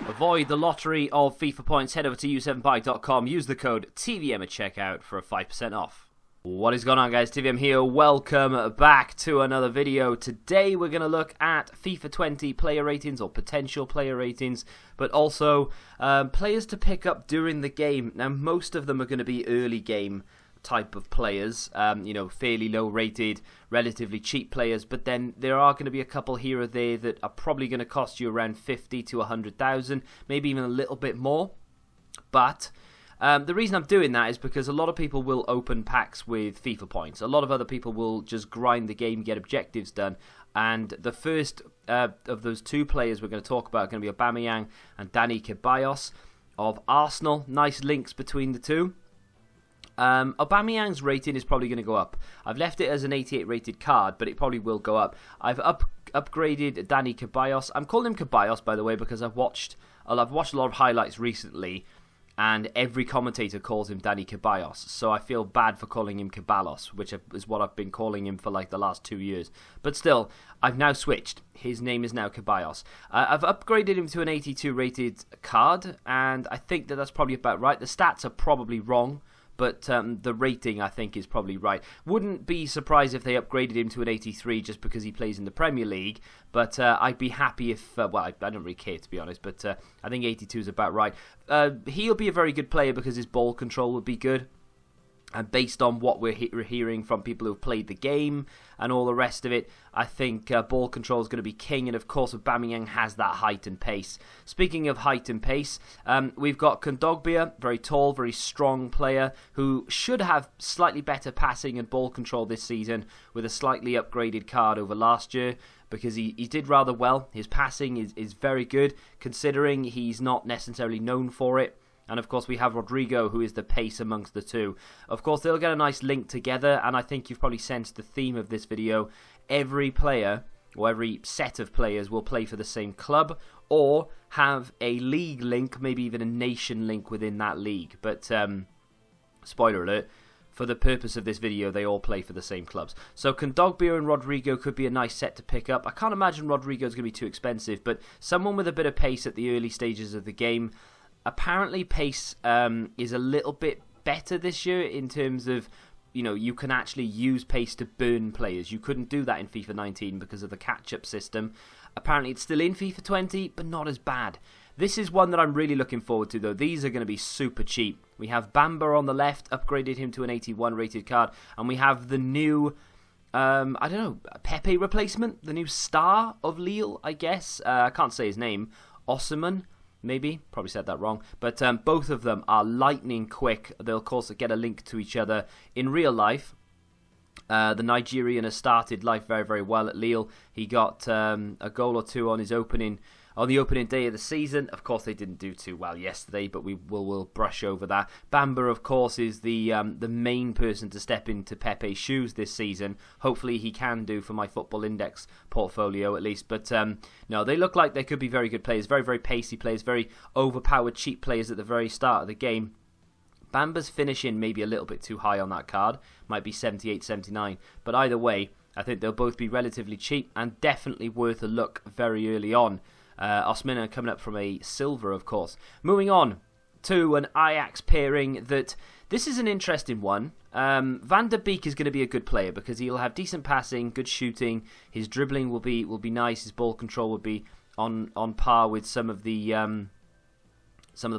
Avoid the lottery of FIFA points. Head over to u7bike.com. Use the code TVM at checkout for a 5% off. What is going on, guys? TVM here. Welcome back to another video. Today we're going to look at FIFA 20 player ratings, or potential player ratings, but also players to pick up during the game. Now, most of them are going to be early game type of players, fairly low rated, relatively cheap players, but then there are going to be a couple here or there that are probably going to cost you around 50 to 100,000, maybe even a little bit more. But the reason I'm doing that is because a lot of people will open packs with FIFA points. A lot of other people will just grind the game, get objectives done. And the first of those two players we're going to talk about are going to be Aubameyang and Dani Ceballos of Arsenal. Nice links between the two. Aubameyang's rating is probably going to go up. I've left it as an 88 rated card, but it probably will go up. I've upgraded Dani Ceballos. I'm calling him Ceballos, by the way, because I've watched a lot of highlights recently, and every commentator calls him Dani Ceballos. So I feel bad for calling him Ceballos, which is what I've been calling him for like the last 2 years. But still, I've now switched. His name is now Ceballos. I've upgraded him to an 82 rated card, and I think that's probably about right. The stats are probably wrong, but the rating, I think, is probably right. Wouldn't be surprised if they upgraded him to an 83 just because he plays in the Premier League. But I'd be happy if... I don't really care, to be honest. But I think 82 is about right. He'll be a very good player because his ball control would be good. And based on what we're hearing from people who've played the game and all the rest of it, I think ball control is going to be king. And of course, Aubameyang has that height and pace. Speaking of height and pace, we've got Kondogbia, very tall, very strong player, who should have slightly better passing and ball control this season with a slightly upgraded card over last year, because he did rather well. His passing is very good, considering he's not necessarily known for it. And of course we have Rodrigo, who is the pace amongst the two. Of course they'll get a nice link together, and I think you've probably sensed the theme of this video. Every player, or every set of players, will play for the same club, or have a league link, maybe even a nation link within that league. But, spoiler alert, for the purpose of this video, they all play for the same clubs. So Kondogbia and Rodrigo could be a nice set to pick up. I can't imagine Rodrigo's going to be too expensive, but someone with a bit of pace at the early stages of the game. Apparently pace is a little bit better this year in terms of, you can actually use pace to burn players. You couldn't do that in FIFA 19 because of the catch-up system. Apparently it's still in FIFA 20, but not as bad. This is one that I'm really looking forward to, though. These are going to be super cheap. We have Bamba on the left, upgraded him to an 81 rated card, and we have the new... Pepe replacement, the new star of Lille, I guess. I can't say his name. Osman. Maybe, probably said that wrong, but both of them are lightning quick. They'll of course get a link to each other in real life. The Nigerian has started life very, very well at Lille. He got a goal or two on the opening day of the season. Of course, they didn't do too well yesterday, but we'll brush over that. Bamba, of course, is the main person to step into Pepe's shoes this season. Hopefully, he can do for my Football Index portfolio at least. But no, they look like they could be very good players, very, very pacey players, very overpowered, cheap players at the very start of the game. Bamba's finishing maybe a little bit too high on that card, might be 78, 79, but either way, I think they'll both be relatively cheap and definitely worth a look very early on. Osman coming up from a silver, of course. Moving on to an Ajax pairing this is an interesting one. Van der Beek is going to be a good player because he'll have decent passing, good shooting. His dribbling will be nice. His ball control will be on par with some of the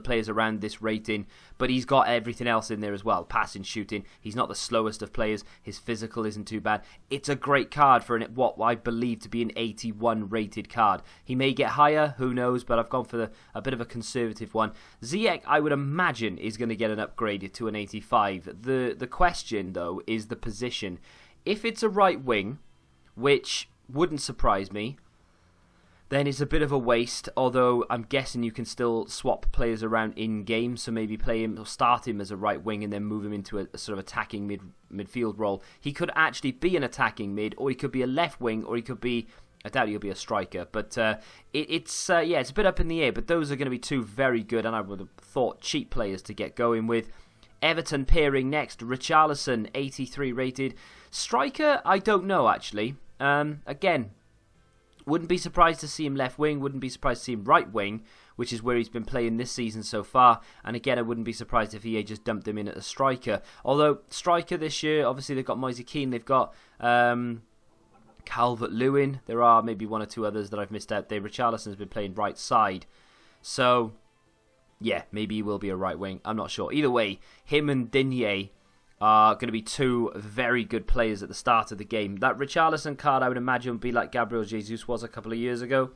players around this rating, but he's got everything else in there as well. Passing, shooting. He's not the slowest of players. His physical isn't too bad. It's a great card for what I believe to be an 81 rated card. He may get higher, who knows, but I've gone for a bit of a conservative one. Ziyech, I would imagine, is going to get an upgrade to an 85. The question, though, is the position. If it's a right wing, which wouldn't surprise me, then it's a bit of a waste, although I'm guessing you can still swap players around in-game, so maybe play him or start him as a right wing and then move him into a sort of attacking midfield role. He could actually be an attacking mid, or he could be a left wing, or he could be... I doubt he'll be a striker, but it's a bit up in the air, but those are going to be two very good, and I would have thought cheap players to get going with. Everton pairing next, Richarlison, 83 rated. Striker, I don't know, actually. Again... Wouldn't be surprised to see him left wing, wouldn't be surprised to see him right wing, which is where he's been playing this season so far. And again, I wouldn't be surprised if EA just dumped him in at a striker. Although, striker this year, obviously they've got Moise Kean, they've got Calvert-Lewin. There are maybe one or two others that I've missed out there. Richarlison's been playing right side. So, yeah, maybe he will be a right wing. I'm not sure. Either way, him and Digne are going to be two very good players at the start of the game. That Richarlison card, I would imagine, would be like Gabriel Jesus was a couple of years ago.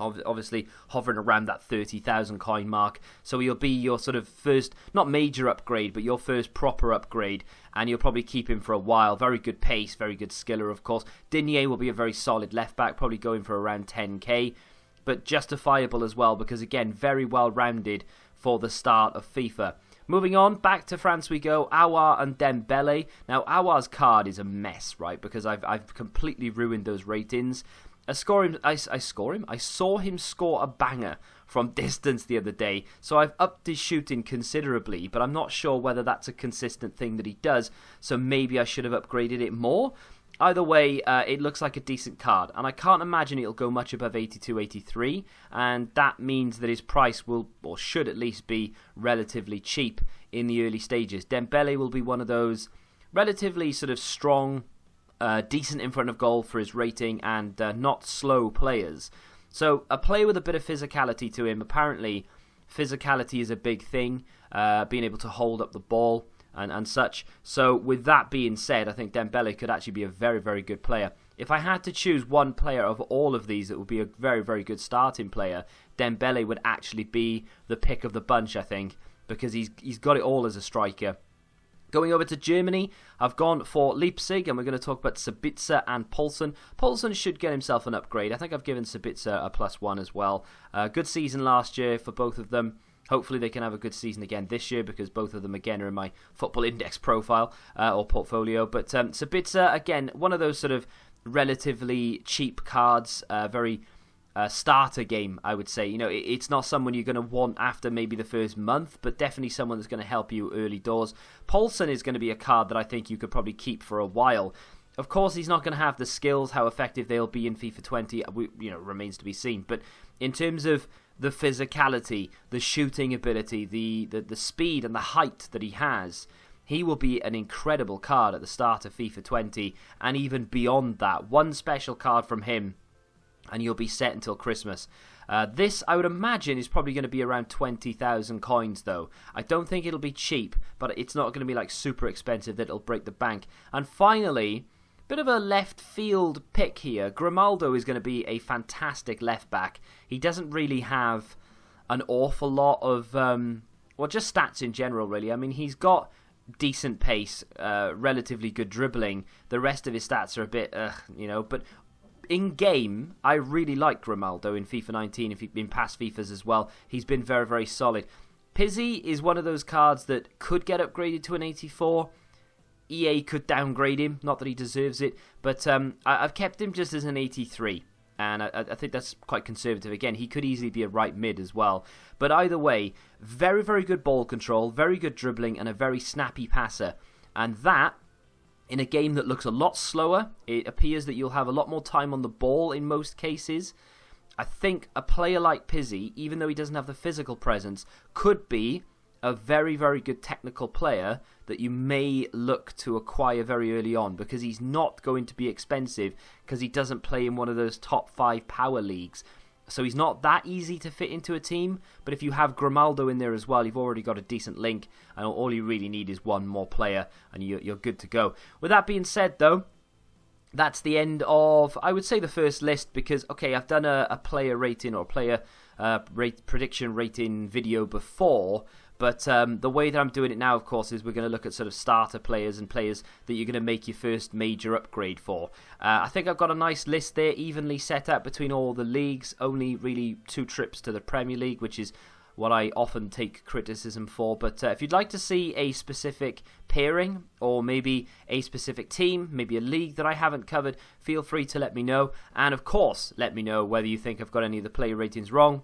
Obviously, hovering around that 30,000 coin mark. So he'll be your sort of first, not major upgrade, but your first proper upgrade. And you'll probably keep him for a while. Very good pace, very good skiller, of course. Digne will be a very solid left back, probably going for around 10k. But justifiable as well, because again, very well rounded for the start of FIFA. Moving on, back to France we go. Aouar and Dembele. Now, Aouar's card is a mess, right? Because I've completely ruined those ratings. I saw him score a banger from distance the other day, so I've upped his shooting considerably, but I'm not sure whether that's a consistent thing that he does, so maybe I should have upgraded it more. Either way, it looks like a decent card, and I can't imagine it'll go much above 82, 83, and that means that his price will, or should at least be, relatively cheap in the early stages. Dembele will be one of those relatively sort of strong, decent in front of goal for his rating, and not slow players. So a player with a bit of physicality to him. Apparently, physicality is a big thing, being able to hold up the ball and such. So with that being said, I think Dembele could actually be a very, very good player. If I had to choose one player of all of these that would be a very, very good starting player, Dembele would actually be the pick of the bunch, I think, because he's got it all as a striker. Going over to Germany, I've gone for Leipzig, and we're going to talk about Sabitzer and Poulsen. Poulsen should get himself an upgrade. I think I've given Sabitzer a +1 as well. Good season last year for both of them. Hopefully they can have a good season again this year, because both of them, again, are in my Football Index profile or portfolio. But Sabitzer, again, one of those sort of relatively cheap cards, very starter game, I would say. You know, it's not someone you're going to want after maybe the first month, but definitely someone that's going to help you early doors. Poulsen is going to be a card that I think you could probably keep for a while. Of course, he's not going to have the skills. How effective they'll be in FIFA 20, remains to be seen. But in terms of the physicality, the shooting ability, the speed and the height that he has, he will be an incredible card at the start of FIFA 20, and even beyond that. One special card from him, and you'll be set until Christmas. This, I would imagine, is probably going to be around 20,000 coins, though. I don't think it'll be cheap, but it's not going to be like super expensive that it'll break the bank. And finally, bit of a left field pick here. Grimaldo is going to be a fantastic left back. He doesn't really have an awful lot of, just stats in general, really. I mean, he's got decent pace, relatively good dribbling. The rest of his stats are a bit, but in game, I really like Grimaldo in FIFA 19, in past FIFAs as well. He's been very, very solid. Pizzi is one of those cards that could get upgraded to an 84. EA could downgrade him, not that he deserves it, but I've kept him just as an 83, and I think that's quite conservative. Again, he could easily be a right mid as well, but either way, very, very good ball control, very good dribbling, and a very snappy passer, and that, in a game that looks a lot slower, it appears that you'll have a lot more time on the ball in most cases. I think a player like Pizzi, even though he doesn't have the physical presence, could be a very, very good technical player that you may look to acquire very early on, because he's not going to be expensive, because he doesn't play in one of those top 5 power leagues. So he's not that easy to fit into a team, but if you have Grimaldo in there as well, you've already got a decent link, and all you really need is one more player, and you're good to go. With that being said, though, that's the end of, I would say, the first list, because, okay, I've done a player rating or player prediction rating video before, but the way that I'm doing it now, of course, is we're going to look at sort of starter players and players that you're going to make your first major upgrade for. I think I've got a nice list there, evenly set out between all the leagues, only really 2 trips to the Premier League, which is what I often take criticism for. But if you'd like to see a specific pairing, or maybe a specific team, maybe a league that I haven't covered, feel free to let me know. And of course, let me know whether you think I've got any of the player ratings wrong.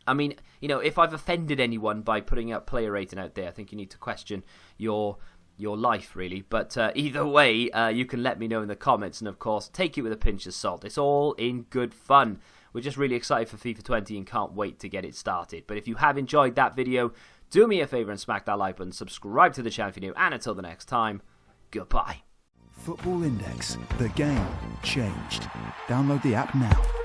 I mean, if I've offended anyone by putting out player rating out there, I think you need to question your your life, really. But either way, you can let me know in the comments, and of course, take it with a pinch of salt. It's all in good fun. We're just really excited for FIFA 20 and can't wait to get it started. But if you have enjoyed that video, do me a favour and smack that like button, subscribe to the channel if you're new, and until the next time, goodbye. Football Index, the game changed. Download the app now.